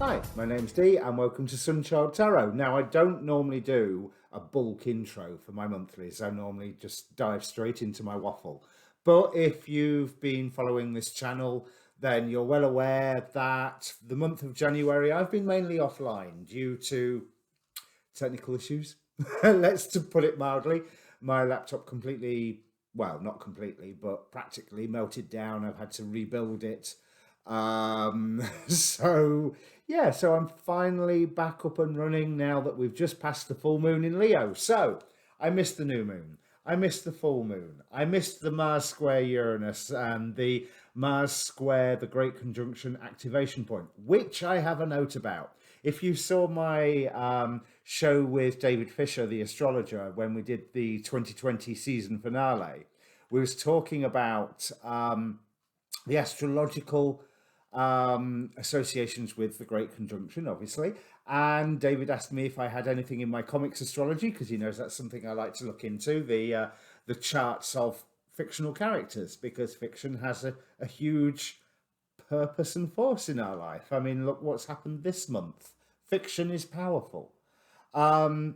Hi, my name's Dee and welcome to Sunchild Tarot. Now, I don't normally do a bulk intro for my monthlies. I normally just dive straight into my waffle. But if you've been following this channel, then you're well aware that the month of January I've been mainly offline due to technical issues. Let's to put it mildly. My laptop completely, well, not completely, but practically melted down. I've had to rebuild it. So I'm finally back up and running now that we've just passed the full moon in Leo. So I missed the new moon. I missed the full moon. I missed the Mars square Uranus and the Mars square, the Great Conjunction activation point, which I have a note about. If you saw my show with David Fisher, the astrologer, when we did the 2020 season finale, we was talking about the astrological associations with the Great Conjunction, obviously. And David asked me if I had anything in my comics astrology, because he knows that's something I like to look into, the charts of fictional characters, because fiction has a huge purpose and force in our life. I mean, look what's happened this month. Fiction is powerful. And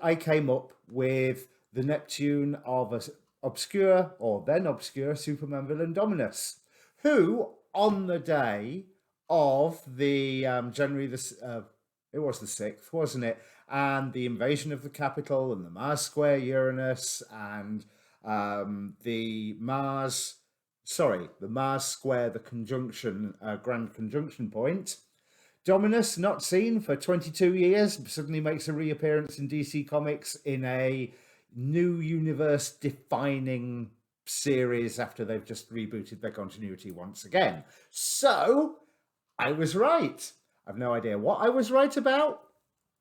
I came up with the Neptune of an obscure, or then obscure, Superman villain Dominus, who on the day of the January the it was the 6th, wasn't it? And the invasion of the capital and the Mars square Uranus and the Mars square, the conjunction, grand conjunction point. Dominus, not seen for 22 years, suddenly makes a reappearance in DC Comics in a new universe defining series after they've just rebooted their continuity once again. So I was right. I've no idea what I was right about,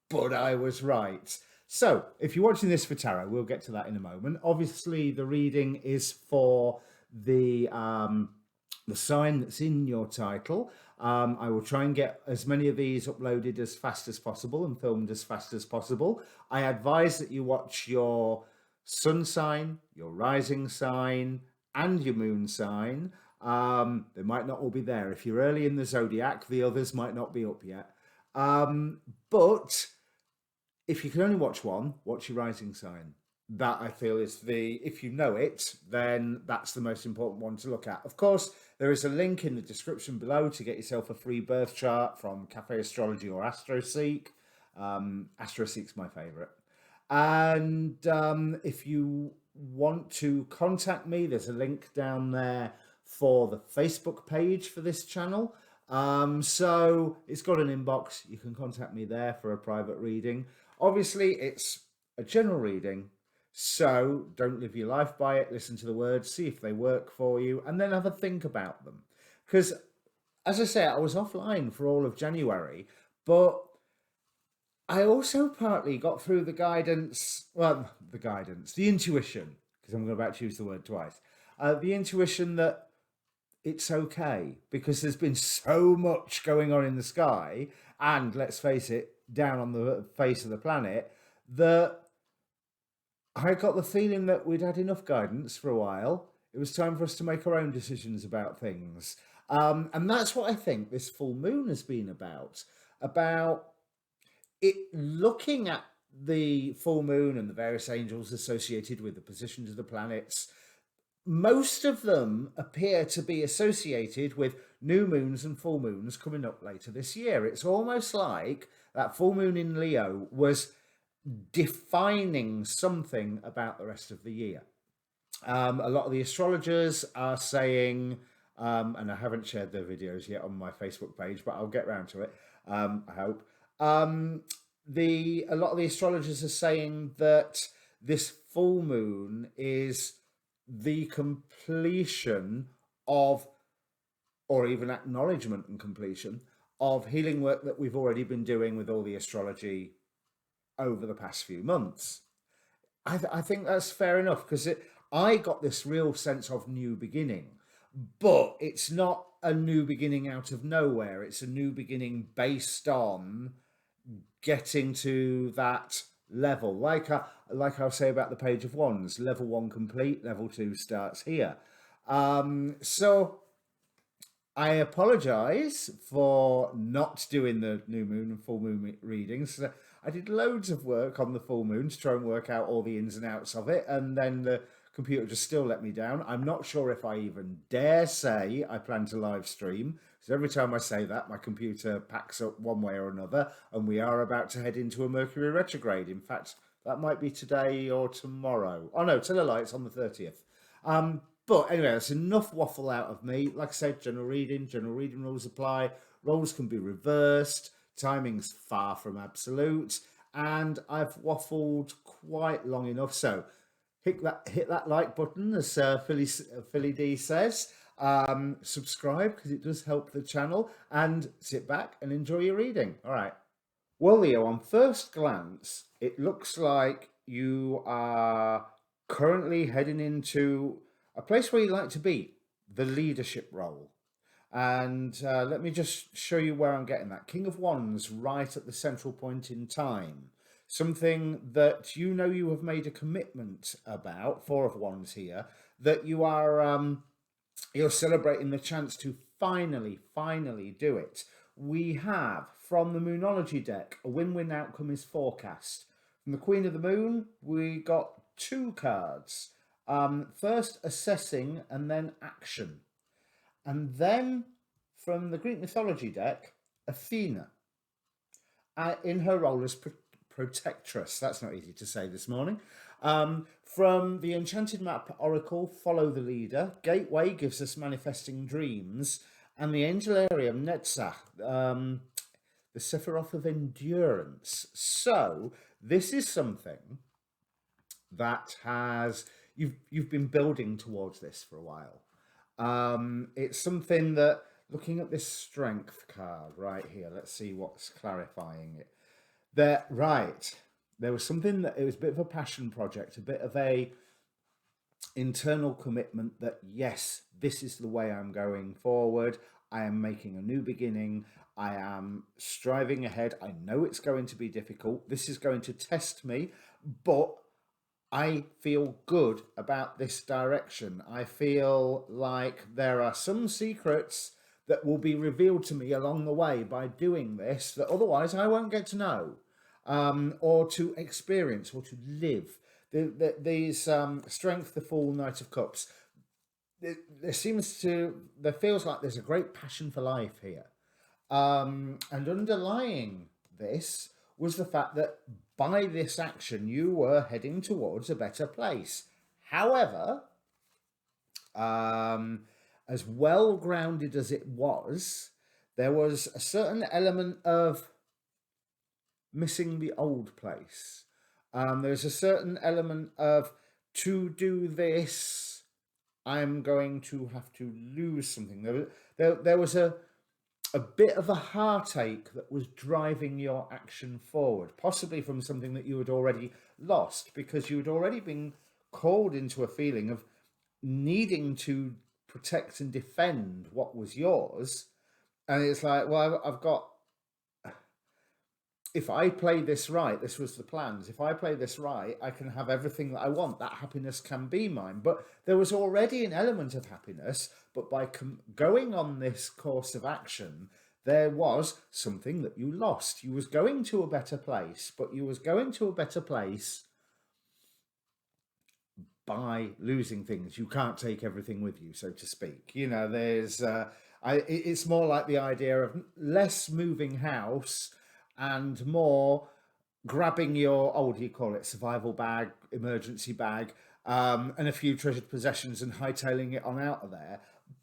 but I was right. So if you're watching this for tarot, we'll get to that in a moment. Obviously, the reading is for the sign that's in your title. I will try and get as many of these uploaded as fast as possible and filmed as fast as possible. I advise that you watch your sun sign, your rising sign, and your moon sign. They might not all be there. If you're early in the Zodiac, the others might not be up yet. But if you can only watch one, watch your rising sign. That I feel is if you know it, then that's the most important one to look at. Of course, there is a link in the description below to get yourself a free birth chart from Cafe Astrology or AstroSeek. AstroSeek's my favorite. And if you want to contact me, there's a link down there for the Facebook page for this channel. So it's got an inbox. You can contact me there for a private reading. Obviously, it's a general reading, so don't live your life by it. Listen to the words, see if they work for you, and then have a think about them. Because, as I say, I was offline for all of January, but I also partly got through the intuition, because I'm about to use the word twice, the intuition that it's okay, because there's been so much going on in the sky, and let's face it, down on the face of the planet, that I got the feeling that we'd had enough guidance for a while. It was time for us to make our own decisions about things. And that's what I think this full moon has been about it looking at the full moon and the various angels associated with the positions of the planets. Most of them appear to be associated with new moons and full moons coming up later this year. It's almost like that full moon in Leo was defining something about the rest of the year. A lot of the astrologers are saying, and I haven't shared their videos yet on my Facebook page, but I'll get around to it, I hope. A lot of the astrologers are saying that this full moon is the completion of, or even acknowledgement and completion of, healing work that we've already been doing with all the astrology over the past few months. I think that's fair enough, because I got this real sense of new beginning, but it's not a new beginning out of nowhere. It's a new beginning based on getting to that level, like I'll say about the Page of Wands. Level 1 complete, level 2 starts here. So I apologise for not doing the new moon and full moon readings. I did loads of work on the full moon to try and work out all the ins and outs of it, and then the computer just still let me down. I'm not sure if I even dare say I plan to live stream, because every time I say that, my computer packs up one way or another, and we are about to head into a Mercury retrograde. In fact, that might be today or tomorrow. Oh no, tell a lie, it's on the 30th. But anyway, that's enough waffle out of me. Like I said, general reading rules apply. Roles can be reversed. Timing's far from absolute. And I've waffled quite long enough. So hit that like button, as Philly D says. Subscribe, because it does help the channel. And sit back and enjoy your reading. All right. Well, Leo, on first glance, it looks like you are currently heading into a place where you like to be, the leadership role. And let me just show you where I'm getting that. King of Wands right at the central point in time. Something that you know you have made a commitment about, Four of Wands here, that you are you're celebrating the chance to finally do it. We have, from the Moonology deck, a win-win outcome is forecast. From the Queen of the Moon, we got two cards. First, assessing, and then action. And then, from the Greek mythology deck, Athena, in her role as protectress. That's not easy to say this morning. From the Enchanted Map Oracle, Follow the Leader. Gateway gives us manifesting dreams. And the Angel Area, Netzach, the Sephiroth of Endurance. So, this is something that has... You've been building towards this for a while. It's something that, looking at this strength card right here, let's see what's clarifying it. There was something that, it was a bit of a passion project, a bit of a internal commitment that, yes, this is the way I'm going forward. I am making a new beginning. I am striving ahead. I know it's going to be difficult. This is going to test me, but I feel good about this direction. I feel like there are some secrets that will be revealed to me along the way by doing this that otherwise I won't get to know, or to experience, or to live. These Strength, the Fool, Knight of Cups. There feels like there's a great passion for life here. And underlying this was the fact that by this action, you were heading towards a better place. However, as well grounded as it was, there was a certain element of missing the old place. There's a certain element of, to do this, I'm going to have to lose something. There was a bit of a heartache that was driving your action forward, possibly from something that you had already lost, because you had already been called into a feeling of needing to protect and defend what was yours. And it's like, well, I've got, if I play this right, this was the plans. If I play this right, I can have everything that I want. That happiness can be mine. But there was already an element of happiness. But by going on this course of action, there was something that you lost. You was going to a better place, but you was going to a better place by losing things. You can't take everything with you, so to speak. You know, there's it's more like the idea of less moving house and more grabbing your, what do you call it, survival bag, emergency bag, and a few treasured possessions and hightailing it on out of there.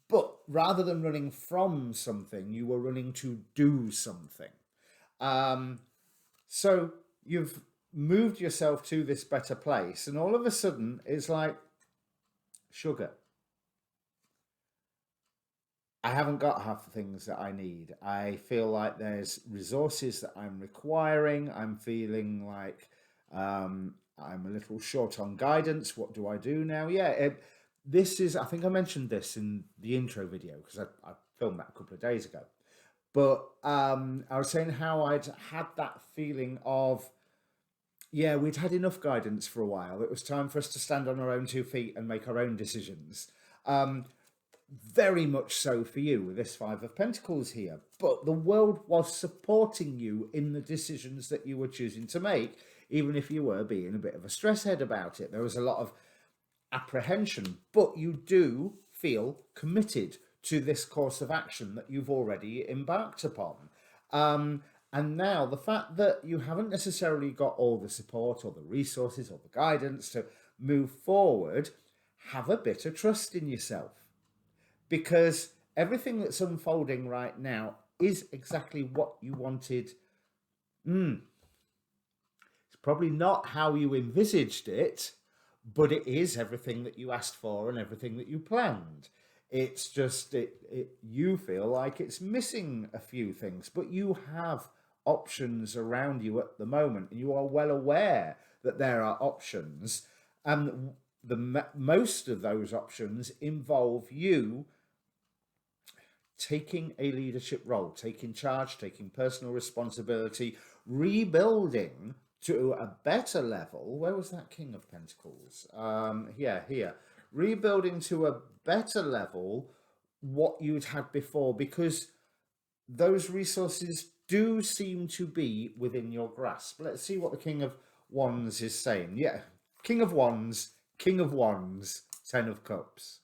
But rather than running from something, you were running to do something. So you've moved yourself to this better place, and all of a sudden it's like, sugar, I haven't got half the things that I need. I feel like there's resources that I'm requiring. I'm feeling like I'm a little short on guidance. What do I do now? Yeah, this is, I think I mentioned this in the intro video, because I filmed that a couple of days ago. But I was saying how I'd had that feeling of, yeah, we'd had enough guidance for a while. It was time for us to stand on our own 2 feet and make our own decisions. very much so for you with this Five of Pentacles here. But the world was supporting you in the decisions that you were choosing to make, even if you were being a bit of a stress head about it. There was a lot of apprehension, but you do feel committed to this course of action that you've already embarked upon. And now the fact that you haven't necessarily got all the support or the resources or the guidance to move forward, have a bit of trust in yourself, because everything that's unfolding right now is exactly what you wanted. It's probably not how you envisaged it, but it is everything that you asked for and everything that you planned. It's just you feel like it's missing a few things, but you have options around you at the moment, and you are well aware that there are options, and most of those options involve you taking a leadership role, taking charge, taking personal responsibility, rebuilding to a better level. Where was that King of Pentacles? Here. Rebuilding to a better level what you'd had before, because those resources do seem to be within your grasp. Let's see what the King of Wands is saying. Yeah, King of Wands, Ten of Cups.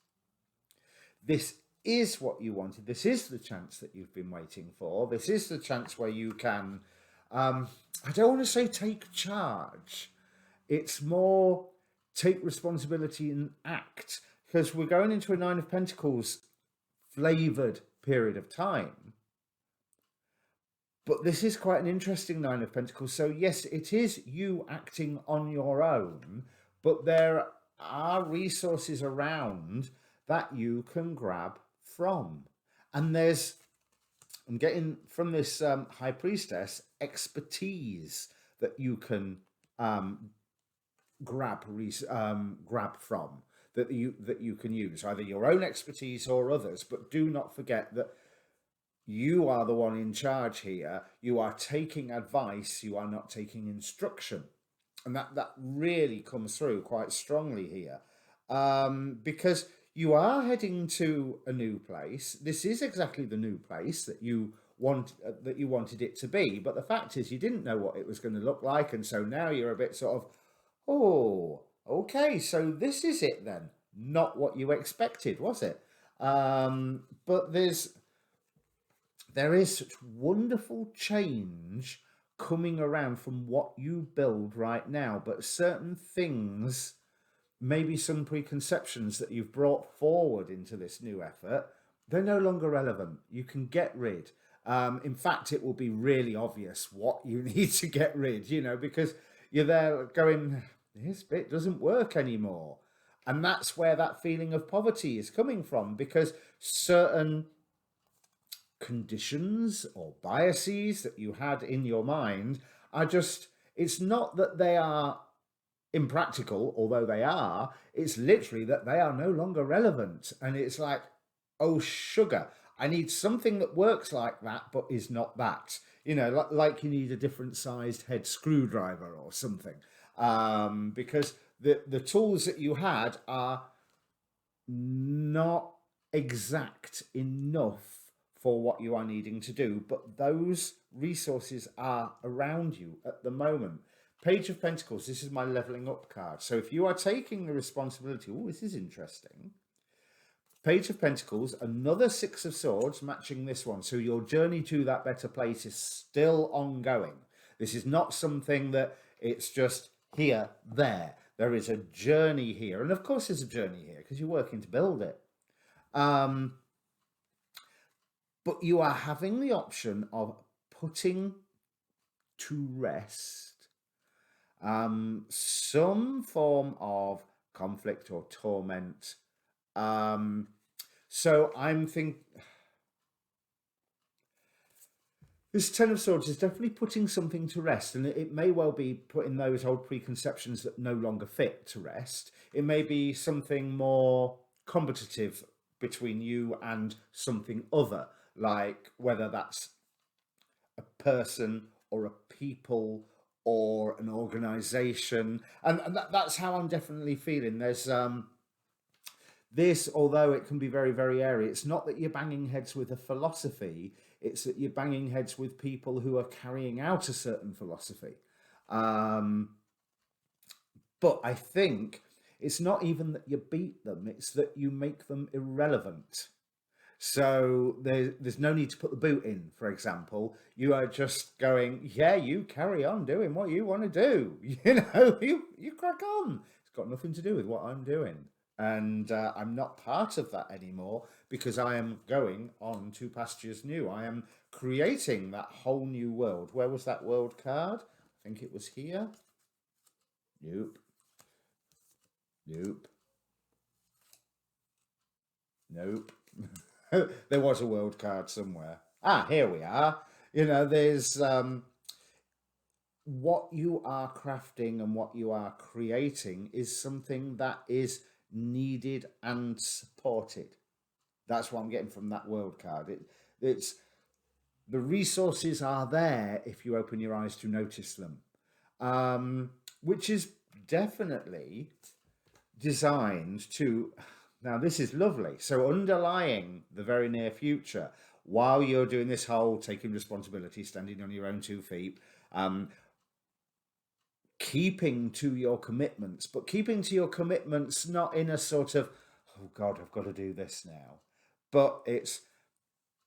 This is what you wanted. This is the chance that you've been waiting for. This is the chance where you can, I don't want to say take charge. It's more take responsibility and act, because we're going into a Nine of Pentacles flavoured period of time. But this is quite an interesting Nine of Pentacles. So yes, it is you acting on your own, but there are resources around that you can grab from. And I'm getting from this High Priestess, expertise that you can grab from, that you can use, either your own expertise or others. But do not forget that you are the one in charge here. You are taking advice, you are not taking instruction. And that really comes through quite strongly here, because you are heading to a new place. This is exactly the new place that you wanted it to be. But the fact is, you didn't know what it was going to look like, and so now you're a bit sort of, oh, okay, so this is it then. Not what you expected, was it? But there is such wonderful change coming around from what you build right now, but certain things, maybe some preconceptions that you've brought forward into this new effort, they're no longer relevant. You can get rid. In fact, it will be really obvious what you need to get rid, because you're there going, this bit doesn't work anymore. And that's where that feeling of poverty is coming from, because certain conditions or biases that you had in your mind are just, it's not that they are impractical, although they are, it's literally that they are no longer relevant. And it's like, oh sugar, I need something that works like that but is not that, like you need a different sized head screwdriver or something, because the tools that you had are not exact enough for what you are needing to do, but those resources are around you at the moment. Page of Pentacles, this is my leveling up card. So if you are taking the responsibility, oh, this is interesting. Page of Pentacles, another Six of Swords matching this one. So your journey to that better place is still ongoing. This is not something that it's just here, there. There is a journey here. And of course there's a journey here because you're working to build it. But you are having the option of putting to rest some form of conflict or torment. So I'm thinking this Ten of Swords is definitely putting something to rest, and it may well be putting those old preconceptions that no longer fit to rest. It may be something more competitive between you and something other, like whether that's a person or a people or an organization, and that's how I'm definitely feeling. this, although it can be very, very airy, it's not that you're banging heads with a philosophy, it's that you're banging heads with people who are carrying out a certain philosophy. Um, but I think it's not even that you beat them, it's that you make them irrelevant. So there's no need to put the boot in, for example. You are just going, yeah, you carry on doing what you want to do. You crack on. It's got nothing to do with what I'm doing. And I'm not part of that anymore because I am going on to pastures new. I am creating that whole new world. Where was that world card? I think it was here. Nope. Nope. Nope. There was a world card somewhere. Ah, here we are. There's what you are crafting and what you are creating is something that is needed and supported. That's what I'm getting from that world card. It's the resources are there if you open your eyes to notice them, which is definitely designed to. Now, this is lovely. So underlying the very near future, while you're doing this whole taking responsibility, standing on your own 2 feet, keeping to your commitments, but keeping to your commitments not in a sort of, oh God, I've got to do this now. But it's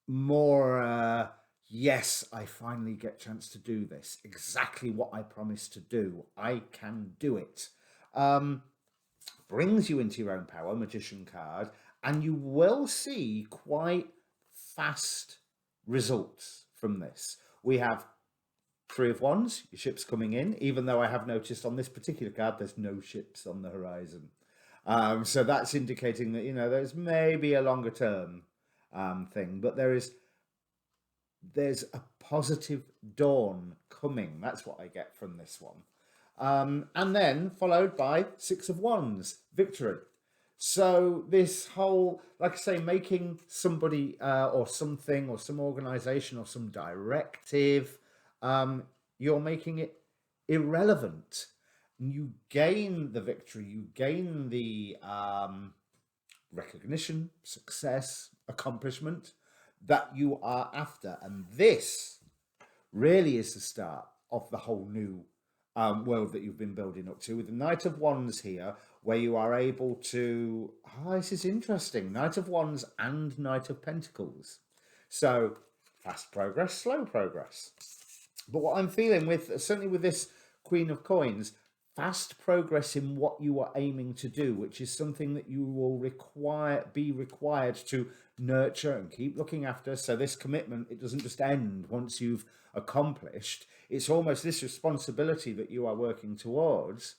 more, yes, I finally get a chance to do this. Exactly what I promised to do. I can do it. Brings you into your own power, magician card, and you will see quite fast results from this. We have 3 of Wands, your ship's coming in, even though I have noticed on this particular card there's no ships on the horizon. So that's indicating that, there's maybe a longer term thing, but there's a positive dawn coming. That's what I get from this one. And then followed by 6 of Wands, victory. So this whole, like I say, making somebody or something or some organization or some directive, you're making it irrelevant. You gain the victory, you gain the recognition, success, accomplishment that you are after. And this really is the start of the whole new world that you've been building up to, with the Knight of Wands here, where you are able to, this is interesting, Knight of Wands and Knight of Pentacles. So fast progress, slow progress. But what I'm feeling with, certainly with this Queen of Coins, fast progress in what you are aiming to do, which is something that you will be required to nurture and keep looking after. So this commitment, it doesn't just end once you've accomplished. It's almost this responsibility that you are working towards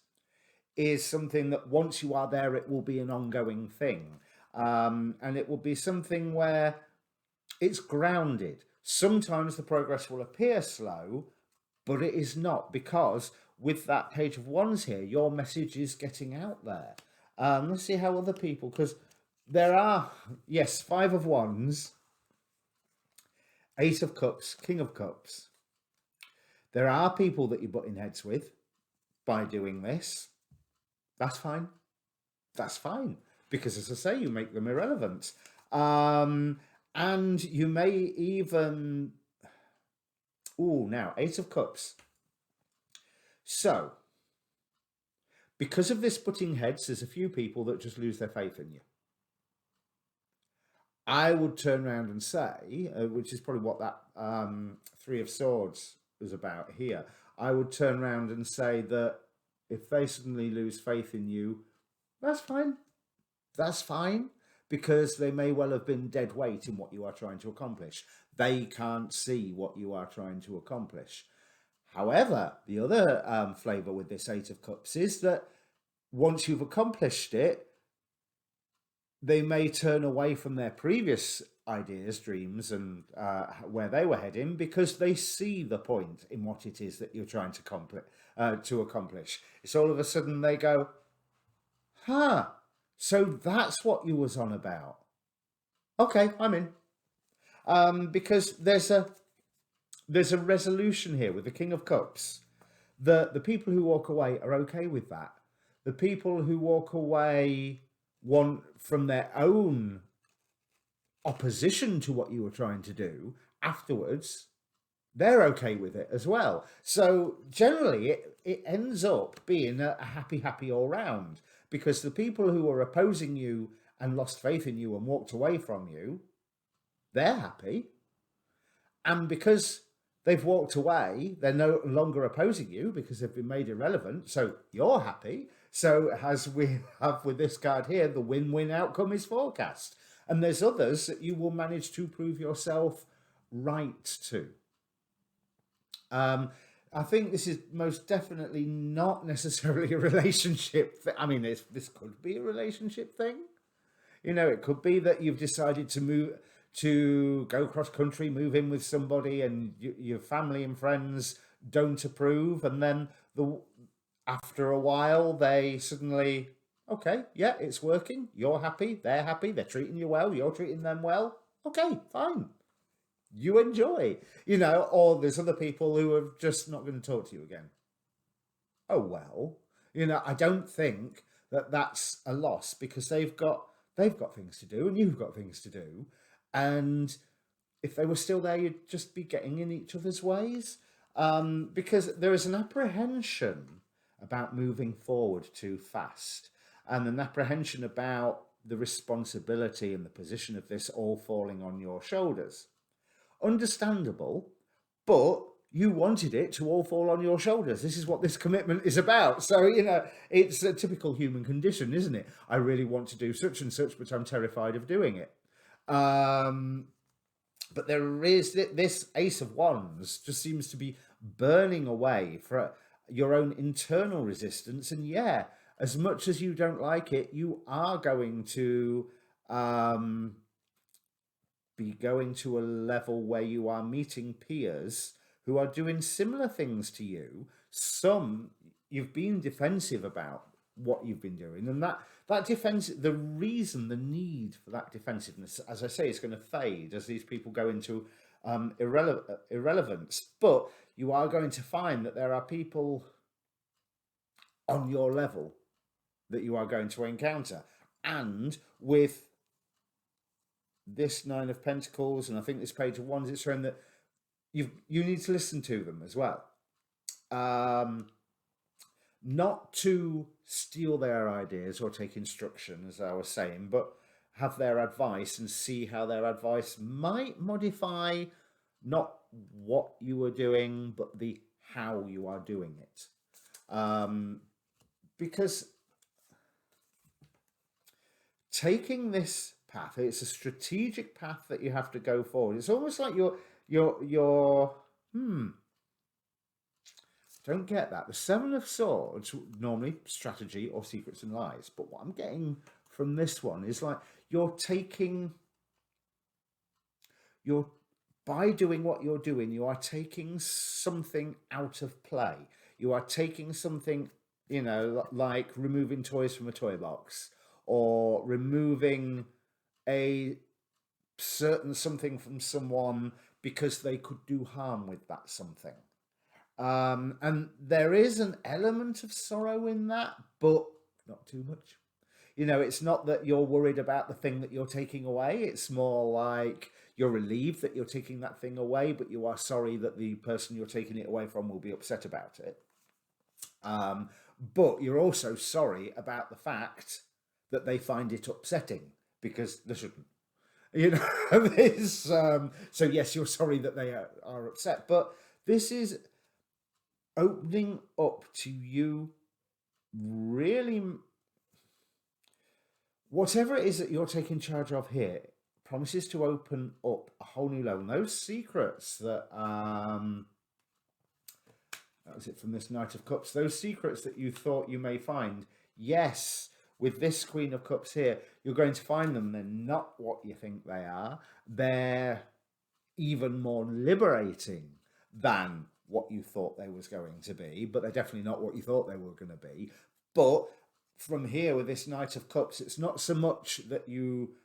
is something that once you are there, it will be an ongoing thing. And it will be something where it's grounded. Sometimes the progress will appear slow, but it is not, because with that Page of Wands here, your message is getting out there. Let's see how other people, because there are, yes, 5 of Wands, Ace of Cups, King of Cups. There are people that you're butting heads with by doing this. That's fine. That's fine. Because, as I say, you make them irrelevant. And you may even... now, Ace of Cups. So, because of this butting heads, there's a few people that just lose their faith in you. I would turn around and say, which is probably what that 3 of Swords was about here, I would turn around and say that if they suddenly lose faith in you, that's fine. That's fine, because they may well have been dead weight in what you are trying to accomplish. They can't see what you are trying to accomplish. However, the other flavour with this 8 of Cups is that once you've accomplished it, they may turn away from their previous ideas, dreams, and where they were heading, because they see the point in what it is that you're trying to accomplish. It's all of a sudden they go, so that's what you was on about. Okay, I'm in. Because there's a resolution here with the King of Cups. The people who walk away are okay with that. The people who walk away want from their own opposition to what you were trying to do afterwards, they're okay with it as well. So generally, it ends up being a happy all round, because the people who were opposing you and lost faith in you and walked away from you, they're happy. And because they've walked away, they're no longer opposing you because they've been made irrelevant. So you're happy. So as we have with this card here, the win-win outcome is forecast. And there's others that you will manage to prove yourself right to. I think this is most definitely not necessarily a relationship I mean, this could be a relationship thing. You know, it could be that you've decided to go cross country, move in with somebody, and your family and friends don't approve, and then after a while they suddenly, okay, yeah, it's working. You're happy, they're treating you well, you're treating them well. Okay, fine. You enjoy, or there's other people who are just not going to talk to you again. Oh well, I don't think that that's a loss, because they've got things to do and you've got things to do, and if they were still there, you'd just be getting in each other's ways, because there is an apprehension about moving forward too fast, and an apprehension about the responsibility and the position of this all falling on your shoulders. Understandable, but you wanted it to all fall on your shoulders. This is what this commitment is about. So, it's a typical human condition, isn't it? I really want to do such and such, but I'm terrified of doing it. But there is this Ace of Wands just seems to be burning away for your own internal resistance. And yeah, as much as you don't like it, you are going to be going to a level where you are meeting peers who are doing similar things to you. Some you've been defensive about what you've been doing, and that defense, the need for that defensiveness, as I say, is going to fade as these people go into irrelevance. But you are going to find that there are people on your level that you are going to encounter, and with this Nine of Pentacles, and I think this Page of Wands, it's showing that you need to listen to them as well. Not to steal their ideas or take instruction, as I was saying, but have their advice and see how their advice might modify not what you were doing, but the how you are doing it. Because taking this path, it's a strategic path that you have to go forward. It's almost like you're don't get that. The Seven of Swords, normally strategy or secrets and lies. But what I'm getting from this one is like by doing what you're doing, you are taking something out of play. You are taking something, like removing toys from a toy box, or removing a certain something from someone because they could do harm with that something. And there is an element of sorrow in that, but not too much. It's not that you're worried about the thing that you're taking away. It's more like you're relieved that you're taking that thing away, but you are sorry that the person you're taking it away from will be upset about it. But you're also sorry about the fact that they find it upsetting, because they shouldn't. So yes, you're sorry that they are upset, but this is opening up to you, really, whatever it is that you're taking charge of here promises to open up a whole new level. Those secrets that was it from this Knight of Cups, those secrets that you thought you may find, yes, with this Queen of Cups here, you're going to find them. They're not what you think they are. They're even more liberating than what you thought they was going to be, but they're definitely not what you thought they were going to be. But from here, with this Knight of Cups, it's not so much that you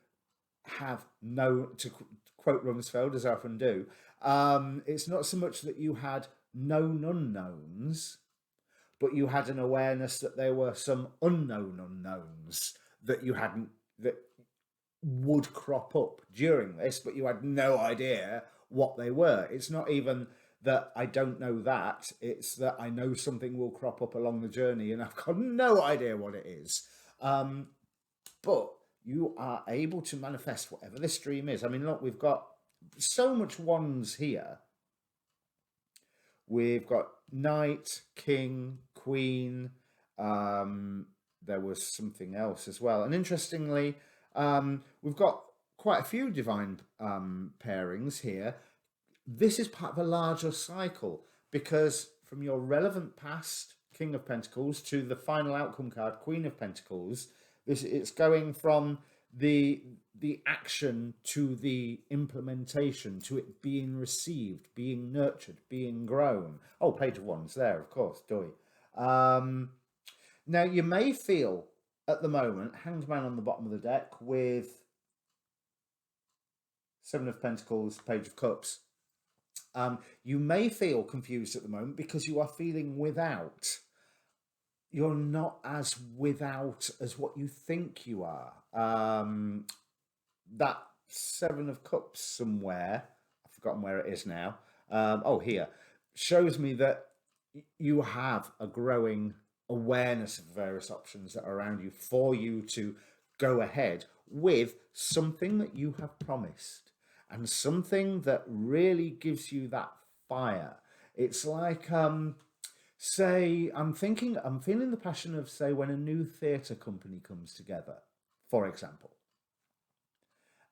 have to quote Rumsfeld, as I often do, it's not so much that you had known unknowns, but you had an awareness that there were some unknown unknowns that you hadn't, that would crop up during this, but you had no idea what they were. It's not even that I don't know that, it's that I know something will crop up along the journey and I've got no idea what it is. But you are able to manifest whatever this dream is. I mean, look, we've got so much wands here. We've got knight, king, queen. There was something else as well. And interestingly, we've got quite a few divine pairings here. This is part of a larger cycle, because from your relevant past, King of Pentacles, to the final outcome card, Queen of Pentacles, it's going from the action to the implementation, to it being received, being nurtured, being grown. Oh, Page of Wands there, of course, doy. Now, you may feel at the moment, Hanged Man on the bottom of the deck with Seven of Pentacles, Page of Cups. You may feel confused at the moment because you are feeling without. You're not as without as what you think you are. That Seven of Cups somewhere, I've forgotten where it is now. Here, shows me that you have a growing awareness of various options that are around you for you to go ahead with something that you have promised, and something that really gives you that fire. It's like, say, I'm feeling the passion of, say, when a new theatre company comes together, for example.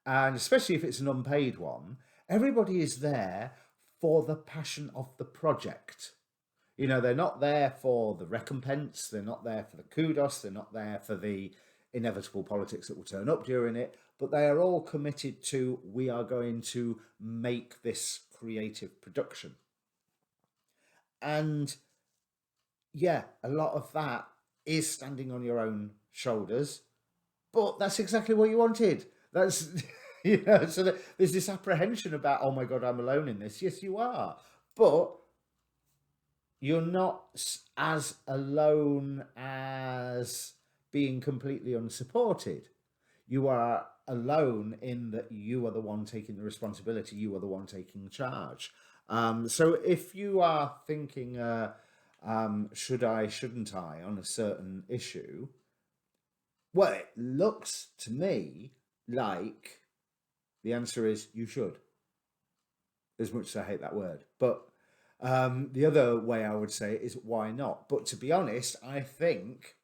And especially if it's an unpaid one, everybody is there for the passion of the project. You know, they're not there for the recompense, they're not there for the kudos, they're not there for the inevitable politics that will turn up during it, but they are all committed to, we are going to make this creative production. And yeah, a lot of that is standing on your own shoulders, but that's exactly what you wanted. That's, you know, so there's this apprehension about, oh my God, I'm alone in this. Yes, you are. But you're not as alone as being completely unsupported. You are alone in that you are the one taking the responsibility. You are the one taking charge. So if you are thinking, should I, shouldn't I, on a certain issue, well, it looks to me like the answer is you should. As much as I hate that word. But the other way I would say it is why not? But to be honest, I think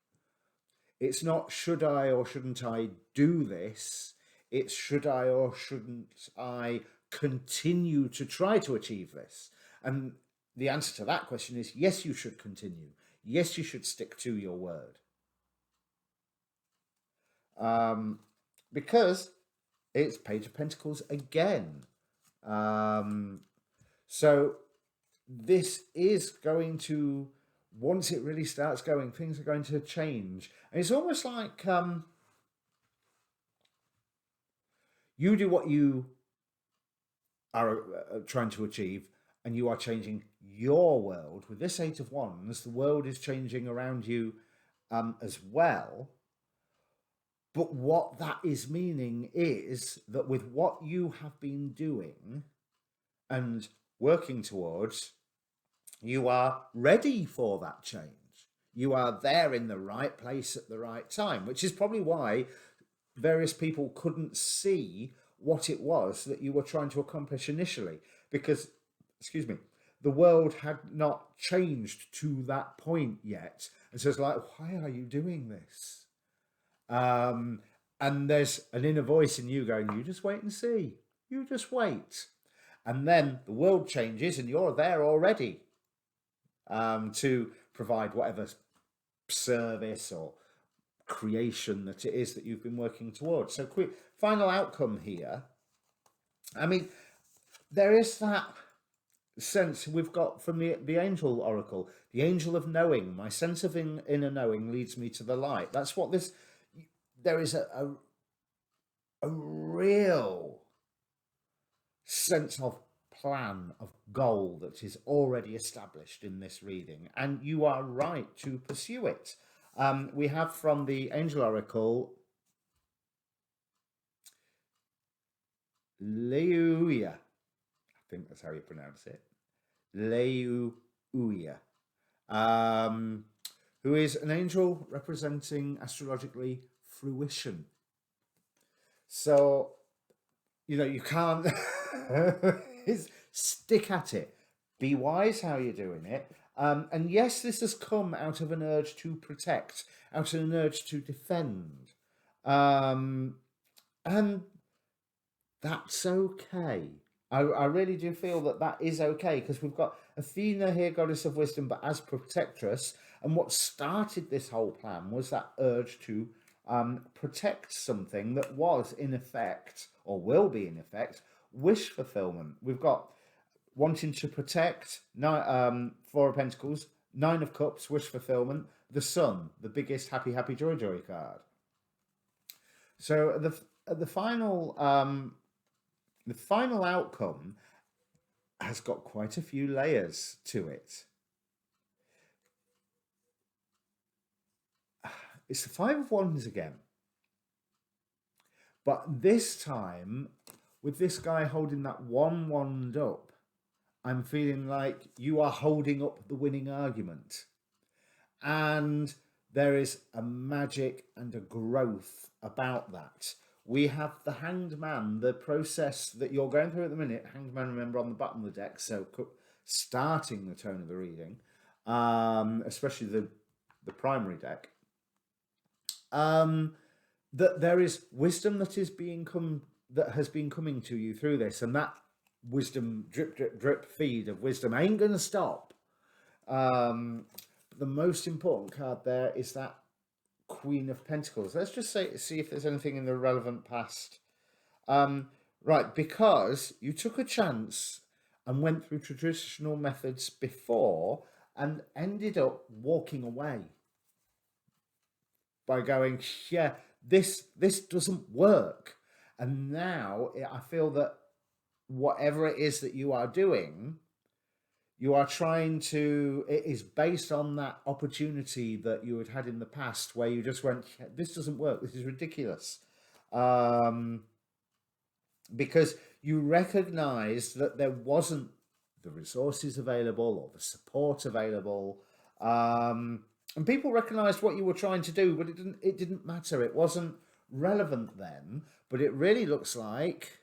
it's not should I or shouldn't I do this. It's should I or shouldn't I continue to try to achieve this? And the answer to that question is yes, you should continue. Yes, you should stick to your word. Because it's Page of Pentacles again. So this is going to, once it really starts going, things are going to change. And it's almost like you do what you are trying to achieve, and you are changing your world. With this Eight of Wands, the world is changing around you as well. But what that is meaning is that with what you have been doing and working towards, you are ready for that change. You are there in the right place at the right time, which is probably why various people couldn't see what it was that you were trying to accomplish initially, because, excuse me, the world had not changed to that point yet. And so it's like, why are you doing this? And there's an inner voice in you going, you just wait and see. You just wait. And then the world changes and you're there already to provide whatever service or creation that it is that you've been working towards. So quick, final outcome here. I mean, there is that sense we've got from the angel oracle, the angel of knowing. My sense of inner knowing leads me to the light. That's what this, there is a real sense of plan, of goal that is already established in this reading, and you are right to pursue it. We have from the angel oracle Leuia. I think that's how you pronounce it. Leuia. Who is an angel representing astrologically fruition. So, you can't stick at it. Be wise how you're doing it. And yes, this has come out of an urge to protect, out of an urge to defend. And that's okay. I really do feel that is okay, because we've got Athena here, goddess of wisdom, but as protectress. And what started this whole plan was that urge to protect something that was in effect, or will be in effect, wish fulfillment. We've got wanting to protect, Four of Pentacles, Nine of Cups, wish fulfillment, the Sun, the biggest happy, happy, joy, joy card. So the final outcome has got quite a few layers to it. It's the Five of Wands again. But this time, with this guy holding that one wand up, I'm feeling like you are holding up the winning argument. And there is a magic and a growth about that. We have the Hanged Man, the process that you're going through at the minute. Hanged Man, remember, on the bottom of the deck, so starting the tone of the reading, especially the primary deck. That there is wisdom that has been coming to you through this, and that wisdom, drip, drip, drip feed of wisdom ain't going to stop. But the most important card there is that Queen of Pentacles. Let's just see if there's anything in the relevant past. Right, because you took a chance and went through traditional methods before and ended up walking away by going, yeah, this doesn't work. And now I feel that whatever it is that you are doing, you are trying to, it is based on that opportunity that you had in the past where you just went, this doesn't work, this is ridiculous. Because you recognized that there wasn't the resources available or the support available. And people recognized what you were trying to do, but it didn't matter. It wasn't relevant then, but it really looks like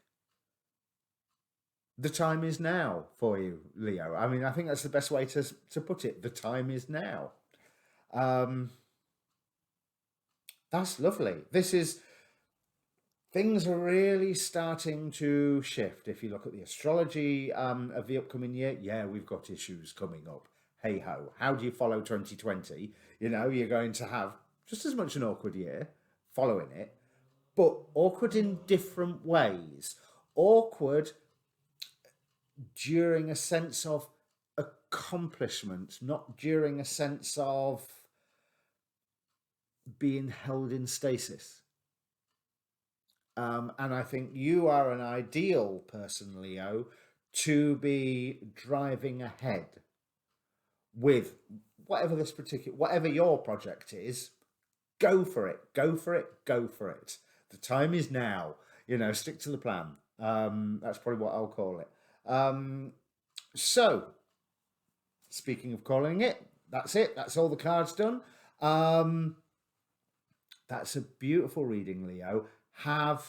the time is now for you, Leo. I mean, I think that's the best way to put it. The time is now. That's lovely. Things are really starting to shift. If you look at the astrology of the upcoming year, yeah, we've got issues coming up. Hey ho, how do you follow 2020? You're going to have just as much an awkward year following it, but awkward in different ways. Awkward during a sense of accomplishment, not during a sense of being held in stasis. And I think you are an ideal person, Leo, to be driving ahead with whatever your project is. Go for it, go for it, go for it. The time is now. Stick to the plan. That's probably what I'll call it. So, speaking of calling it. That's all the cards done. That's a beautiful reading, Leo. Have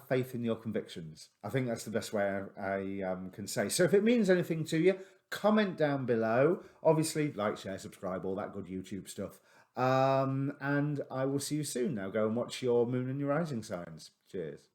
faith in your convictions. I think that's the best way I can say. So if it means anything to you, comment down below. Obviously, like, share, subscribe, all that good YouTube stuff. And I will see you soon. Now go and watch your moon and your rising signs. Cheers.